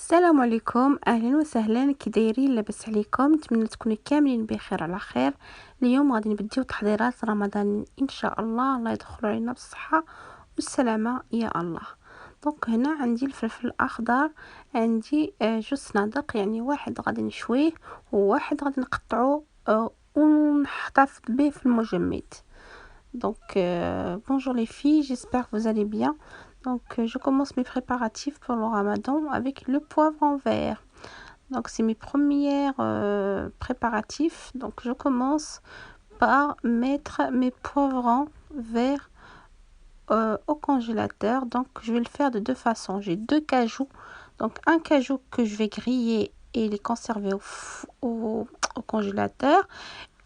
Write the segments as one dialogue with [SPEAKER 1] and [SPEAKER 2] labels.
[SPEAKER 1] السلام عليكم، اهلا وسهلا. كي دايرين؟ لاباس عليكم؟ نتمنى تكونوا كاملين بخير على خير. اليوم غادي نبداو تحضيرات رمضان ان شاء الله. الله يدخل علينا بالصحه والسلامه يا الله. دونك هنا عندي الفلفل الاخضر، عندي جوج صنادق، يعني واحد غادي نشويه وواحد غادي نقطعه ونحتفظ به في المجمد. Donc, bonjour les filles, j'espère que vous allez bien. Donc, je commence mes préparatifs pour le ramadan avec le poivre en vert. Donc, c'est mes premiers préparatifs. Donc, je commence par mettre mes poivrons verts au congélateur. Donc, je vais le faire de deux façons. J'ai deux cajous. Donc, un cajou que je vais griller et les conserver au congélateur.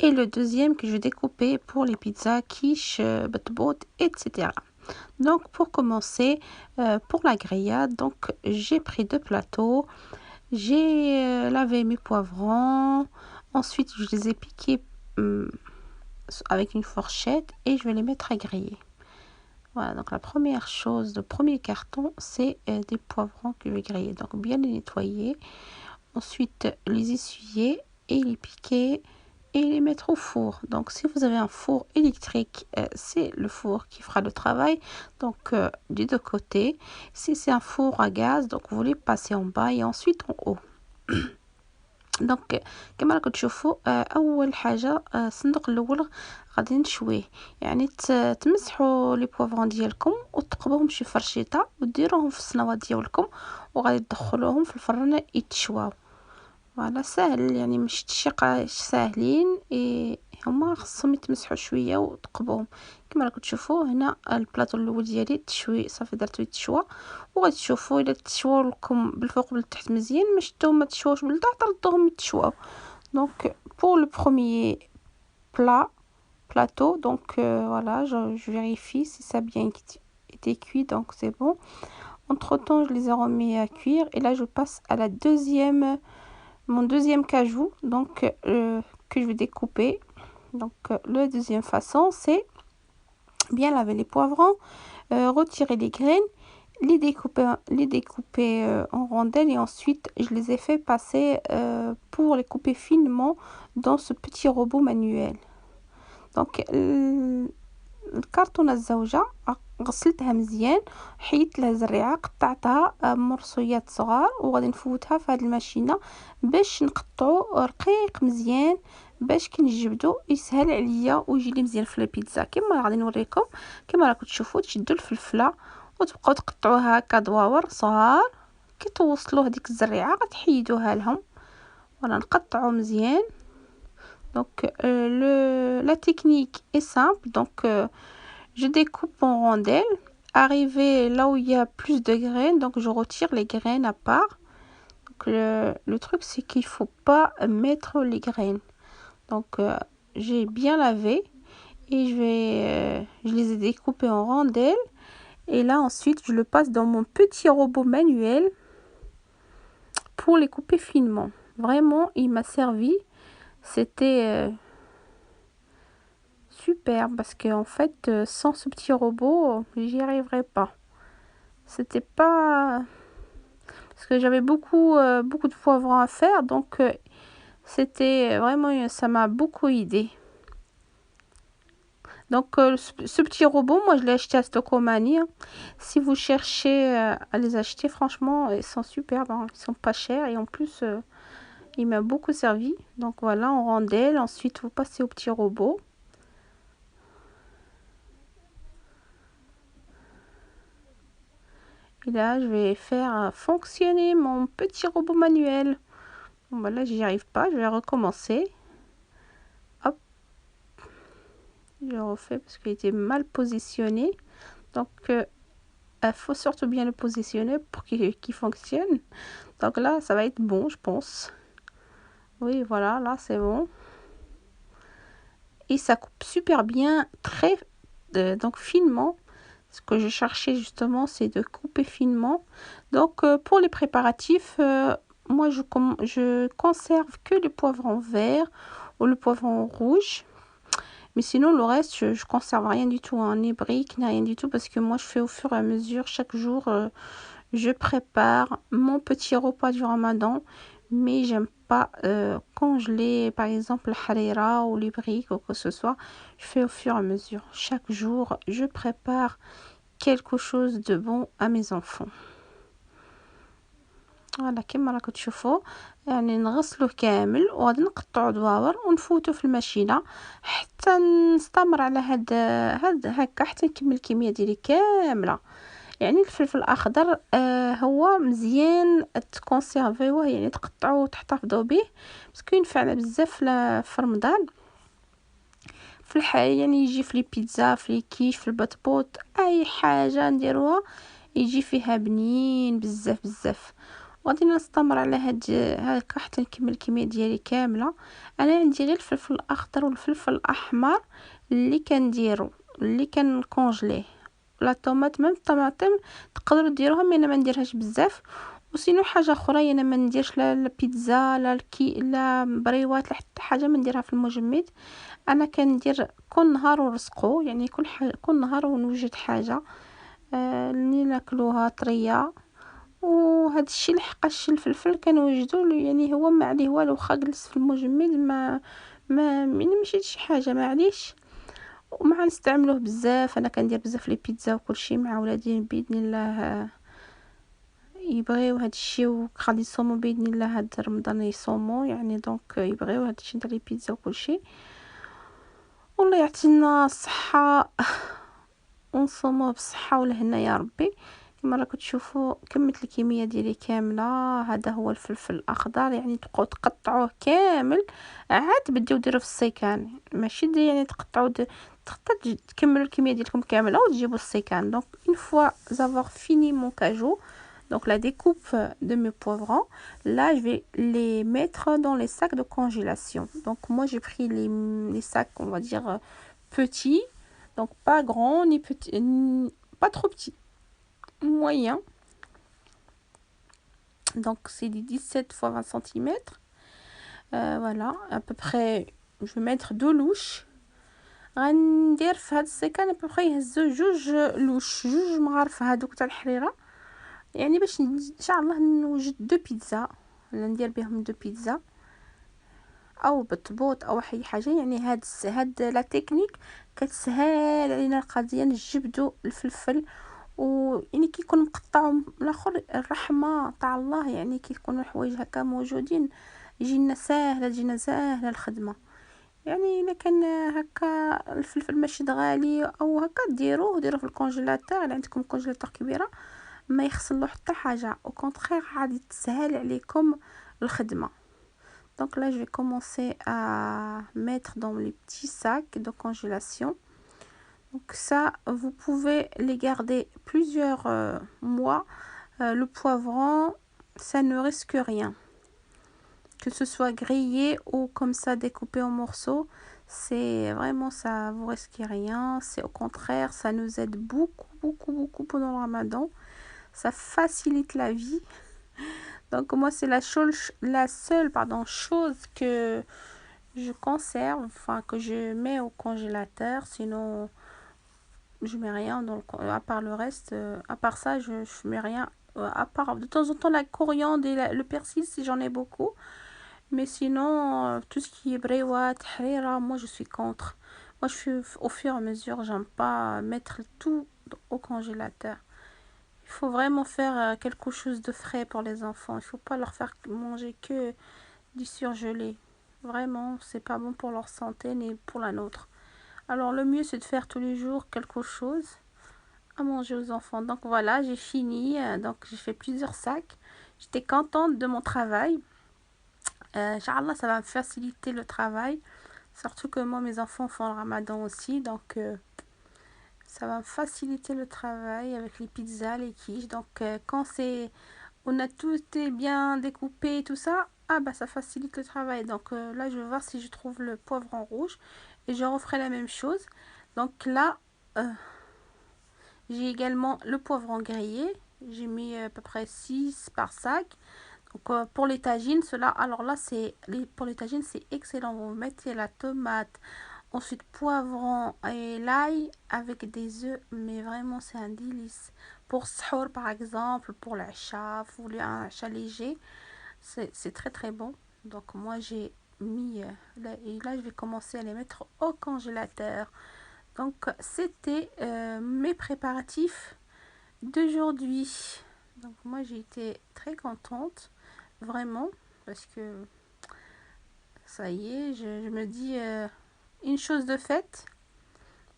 [SPEAKER 1] Et le deuxième que je vais découper pour les pizzas, quiche, batbout, etc. Donc pour commencer, pour la grillade, donc j'ai pris deux plateaux, j'ai lavé mes poivrons, ensuite je les ai piqués avec une fourchette et je vais les mettre à griller. Voilà, donc la première chose, le premier carton, c'est des poivrons que je vais griller. Donc bien les nettoyer, ensuite les essuyer et les piquer et les mettre au four. Donc si vous avez un four électrique, c'est le four qui fera le travail, donc des deux côtés. Si c'est un four à gaz, donc vous les passez en bas et ensuite en haut. دونك كما راكم تشوفوا اول حاجه الصندوق الاول غادي نشويه، يعني تمسحوا لي بوفرون ديالكم وتقبوهم شي فرشيطه وديروهم في الصنوه ديالكم وغادي تدخلوهم في الفرن يتشواو. فوالا ساهل، يعني مش تشيقاش ساهلين، هما خصهم يتمسحوا شويه وتقبوهم. كما راكم تشوفوا هنا البلاطو الاول ديالي تشوي صافي، درتو يتشوى وغادي تشوفوا الا تشواو لكم بالفوق بالتحت مزيان، ما شفتوهم ما تشواوش بالتحت ردوهم يتشواو. دونك pour le premier plateau, donc voilà, je vérifie si ça a bien été cuit, donc c'est bon. Entre temps je les ai remis à cuire et là je passe à la mon deuxième cajou, donc que je vais découper. Donc la deuxième façon, c'est bien laver les poivrons, retirer les graines, les découper en rondelles et ensuite je les ai fait passer pour les couper finement dans ce petit robot manuel. Donc الكرتونه الزوجه غسلتها مزيان، حيدت لها زريعه، قطعتها مرصويات صغار وغادي نفوتها في هذه الماشينه باش نقطعو رقيق مزيان باش كي نجبدو يسهل عليا ويجي لي مزيان في البيتزا. كما غادي نوريكم، كما راكم تشوفوا تشدوا الفلفله وتبقاو تقطعوها هكا دواور صغار، كي توصلوا هذيك الزريعه غتحيدوها لهم. ولا نقطعو مزيان. Donc la technique est simple, donc je découpe en rondelles. Arrivé là où il y a plus de graines, donc je retire les graines à part. Donc le truc c'est qu'il faut pas mettre les graines. Donc j'ai bien lavé et je les ai découpées en rondelles et là ensuite je le passe dans mon petit robot manuel pour les couper finement. Vraiment il m'a servi. C'était super parce que en fait sans ce petit robot j'y arriverais pas. C'était pas parce que j'avais beaucoup de poivrons à faire, donc c'était vraiment, ça m'a beaucoup aidé. Donc ce petit robot, moi je l'ai acheté à Stocomanie, hein. Si vous cherchez à les acheter, franchement ils sont superbes, hein. Ils sont pas chers et en plus il m'a beaucoup servi. Donc voilà, en rondelle, ensuite vous passez au petit robot. Et là je vais faire fonctionner mon petit robot manuel. Bon bah là j'y arrive pas, je vais recommencer. Hop, je refais parce qu'il était mal positionné. Donc il faut surtout bien le positionner pour qu'il fonctionne. Donc là ça va être bon, je pense. Oui voilà, là c'est bon. Et ça coupe super bien, très donc finement. Ce que je cherchais justement, c'est de couper finement. Donc pour les préparatifs, moi je conserve que le poivron vert ou le poivron rouge. Mais sinon le reste, je conserve rien du tout, hein, ni briques, ni rien du tout, parce que moi je fais au fur et à mesure, chaque jour je prépare mon petit repas du ramadan, mais j'aime pas congeler par exemple le harira ou les briques ou quoi que ce soit. Je fais au fur et à mesure. Chaque jour, je prépare quelque chose de bon à mes enfants. فوالا كيما راكم تشوفوا، يعني نغسلوه كامل وغادي نقطعو دواور ونفوتو في الماشينه حتى نستمر على هاد هكا حتى نكمل الكميه ديالي كامله. يعني الفلفل الاخضر هو مزيان تكونسيرفيوه، يعني تقطعوه وتحتفظوا به باسكو ينفعنا بزاف في رمضان، في الحال يعني يجي في لي بيتزا، في لي كيش، في البطبوط، اي حاجه نديروها يجي فيها بنين بزاف بزاف. وغادي نستمر على هكا حتى نكمل الكميه ديالي كامله. انا عندي غير الفلفل الاخضر والفلفل الاحمر اللي كنديرو، اللي كنكونجليه. لا طوماط ميم الطماطم تقدروا ديروها، مي انا ما نديرهاش بزاف. وسينو حاجه اخرى انا ما نديرش لا البيتزا لا لا بريوات لا حتى حاجه ما نديرها في المجمد. انا كندير كل نهار ورزقو، يعني كل نهار ونوجد حاجه اللي ناكلوها طريه. وهذا الشيء لحقاش الفلفل كنوجدو يعني هو ما عليه والو، واخا جلس في المجمد ما يعني ماشي شي حاجه معليش. وما نستعملوه بزاف، انا كندير بزاف لي بيتزا وكل شيء مع ولادي باذن الله يبغيو هذا الشيء، وغادي يصوموا باذن الله هاد رمضان يصوموا يعني دونك يبغيو هذا الشيء تاع لي بيتزا وكل شيء. والله يعطينا الصحه ونصوموا بالصحه والهنا يا ربي. كما راكم تشوفوا كملت الكميه ديالي كامله. هذا هو الفلفل الاخضر، يعني تقطعوه كامل عاد بديو ديروه في السيكان، ماشي يعني تقطعوا تكملوا الكميه ديالكم كامله وتجيبوا السيكان. دونك une fois avoir fini mon cajou, donc la découpe de mes poivrons, là je vais les mettre dans les sacs de congélation. Donc moi j'ai pris les sacs on va dire petits, donc pas grand ni petit, pas trop petit, moyen. Donc c'est des 17 x 20 cm. Voilà à peu près. Je vais mettre 2 louches. غندير في هاد السيكان ابوبخي يهزو جوج مغارف هادوك تاع الحريره، يعني باش ان شاء الله نوجد 2 بيتزا ولا ندير بهم 2 بيتزا او بطبوط او اي حاجه. يعني هاد لا تكنيك كتسهل علينا القضيه. نجبدوا الفلفل ويعني كيكون مقطع الاخر الرحمه تاع الله، يعني كيكونوا الحوايج هكا موجودين يجينا ساهله الخدمه. يعني الا كان هكا الفلفل ماشي غالي او هكا ديروه في الكونجيلاتور، الا عندكم كونجيلاتور كبيره ما يخسر له حتى حاجه، او كونطرير غادي تسهل عليكم الخدمه. Donc là je vais commencer à mettre dans les petits sacs de congélation. Donc ça vous pouvez les garder plusieurs mois. Le poivron ça ne risque rien, que ce soit grillé ou comme ça découpé en morceaux. C'est vraiment ça, vous risquez rien. C'est au contraire, ça nous aide beaucoup pendant le ramadan. Ça facilite la vie. Donc moi c'est la seule chose que je conserve, enfin que je mets au congélateur. Sinon je mets rien dans à part le reste. À part ça je mets rien. À part de temps en temps la coriandre et le persil si j'en ai beaucoup. Mais sinon, tout ce qui est brewat, harira, moi je suis contre. Moi je fais au fur et à mesure, j'aime pas mettre tout au congélateur. Il faut vraiment faire quelque chose de frais pour les enfants. Il faut pas leur faire manger que du surgelé. Vraiment, c'est pas bon pour leur santé ni pour la nôtre. Alors le mieux c'est de faire tous les jours quelque chose à manger aux enfants. Donc voilà, j'ai fini. Donc j'ai fait plusieurs sacs. J'étais contente de mon travail. Inch'Allah, ça va me faciliter le travail. Surtout que moi, mes enfants font le ramadan aussi. Donc, ça va me faciliter le travail avec les pizzas, les quiches. Donc, quand on a tout est bien découpé et tout ça, ah bah ça facilite le travail. Donc, là, je vais voir si je trouve le poivron rouge. Et je referai la même chose. Donc là, j'ai également le poivron grillé. J'ai mis à peu près 6 par sac. Donc pour les tagines, cela, alors là pour les tagines c'est excellent. Vous mettez la tomate, Ensuite, poivron et l'ail avec des œufs, mais vraiment c'est un délice. Pour sahur par exemple, pour l'achat, vous voulez un achat léger, c'est très très bon. Donc moi j'ai mis, là, et là je vais commencer à les mettre au congélateur. Donc c'était mes préparatifs d'aujourd'hui. Donc moi j'ai été très contente, vraiment, parce que ça y est, je me dis une chose de faite.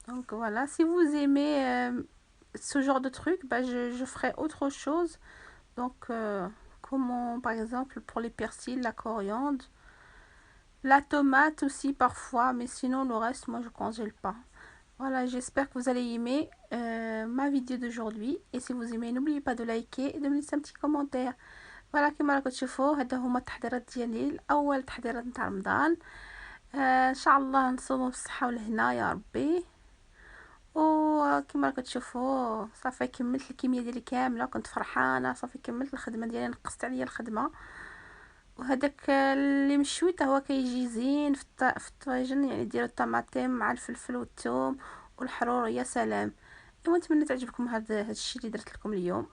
[SPEAKER 1] Donc voilà, si vous aimez ce genre de truc, bah, je ferai autre chose. Donc comment par exemple pour les persils, la coriandre, la tomate aussi parfois, mais sinon le reste moi je congèle pas. Voilà, j'espère que vous allez aimer ma vidéo d'aujourd'hui. Et si vous aimez, n'oubliez pas de liker et de me laisser un petit commentaire. فوالا كما راكم تشوفوا هذا هما التحضيرات ديالي الاول تحضيرات نتاع رمضان. ان شاء الله نصوموا بالصحه والهنا يا ربي. وكما راكم تشوفوا صافي كملت الكميه ديالي كامله، كنت فرحانه صافي كملت الخدمه ديالي، نقصت عليا الخدمه. وهذاك اللي مشوي هو كيجي زين في الطاجن، يعني ديروا الطماطم مع الفلفل والثوم والحرور، يا سلام. ونتمنى تعجبكم هذا الشيء اللي درت لكم اليوم.